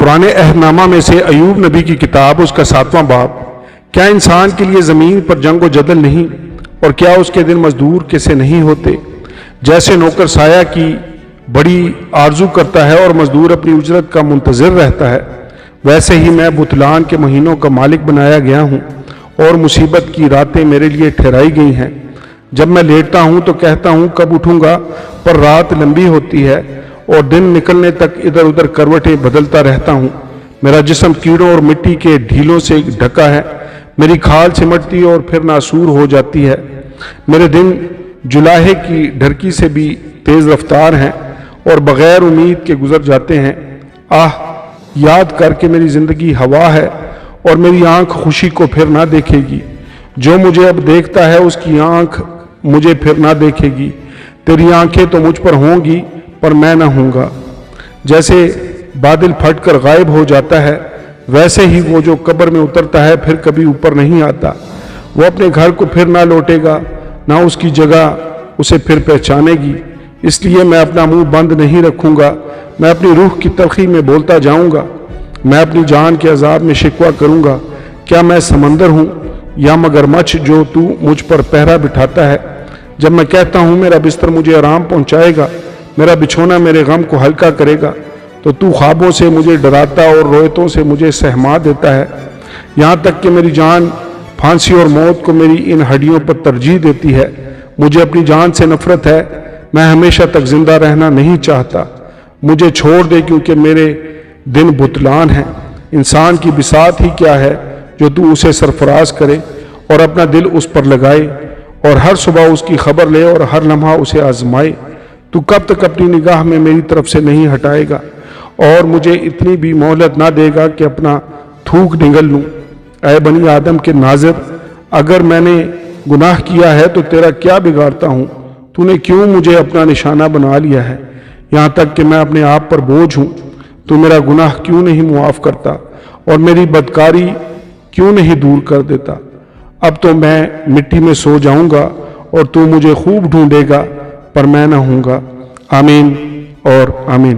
पुराने अहदनामा में से अयूब नबी की किताब, उसका 7वां बाब। क्या इंसान के लिए ज़मीन पर जंग व जदल नहीं, और क्या उसके दिन मजदूर कैसे नहीं होते? जैसे नौकर साया की बड़ी आरजू करता है और मजदूर अपनी उजरत का मुंतज़िर रहता है, वैसे ही मैं बुतलान के महीनों का मालिक बनाया गया हूँ और मुसीबत की रातें मेरे लिए ठहराई गई हैं। जब मैं लेटता हूँ तो कहता हूँ कब उठूँगा, पर रात लंबी होती है और दिन निकलने तक इधर उधर करवटें बदलता रहता हूँ। मेरा जिस्म कीड़ों और मिट्टी के ढीलों से ढका है, मेरी खाल सिमटती और फिर नासूर हो जाती है। मेरे दिन जुलाहे की ढरकी से भी तेज़ रफ्तार हैं और बग़ैर उम्मीद के गुजर जाते हैं। आह, याद करके मेरी ज़िंदगी हवा है और मेरी आँख खुशी को फिर ना देखेगी। जो मुझे अब देखता है उसकी आँख मुझे फिर ना देखेगी। तेरी आँखें तो मुझ पर होंगी पर मैं ना हूँगा। जैसे बादल फटकर गायब हो जाता है, वैसे ही वो जो कब्र में उतरता है फिर कभी ऊपर नहीं आता। वो अपने घर को फिर ना लौटेगा, ना उसकी जगह उसे फिर पहचानेगी। इसलिए मैं अपना मुंह बंद नहीं रखूँगा, मैं अपनी रूह की तलखी में बोलता जाऊँगा। मैं अपनी जान के अजाब में शिकवा करूँगा। क्या मैं समंदर हूँ या मगरमच्छ जो तू मुझ पर पहरा बिठाता है? जब मैं कहता हूँ मेरा बिस्तर मुझे आराम पहुँचाएगा, मेरा बिछोना मेरे गम को हल्का करेगा, तो तू ख्वाबों से मुझे डराता और रोयतों से मुझे सहमा देता है। यहाँ तक कि मेरी जान फांसी और मौत को मेरी इन हड्डियों पर तरजीह देती है। मुझे अपनी जान से नफरत है, मैं हमेशा तक जिंदा रहना नहीं चाहता। मुझे छोड़ दे क्योंकि मेरे दिन बुतलान हैं। इंसान की बिसात ही क्या है जो तू उसे सरफराज करे और अपना दिल उस पर लगाए और हर सुबह उसकी खबर ले और हर लम्हा उसे आजमाए। तू कब तक अपनी निगाह में मेरी तरफ से नहीं हटाएगा और मुझे इतनी भी मोहलत ना देगा कि अपना थूक निगल लूँ? ऐ बनी आदम के नाज़िर, अगर मैंने गुनाह किया है तो तेरा क्या बिगाड़ता हूँ? तूने क्यों मुझे अपना निशाना बना लिया है? यहाँ तक कि मैं अपने आप पर बोझ हूँ। तू मेरा गुनाह क्यों नहीं मुआफ़ करता और मेरी बदकारी क्यों नहीं दूर कर देता? अब तो मैं मिट्टी में सो जाऊँगा और तू मुझे खूब ढूंढेगा पर मैं न हूँगा। आमीन और आमीन।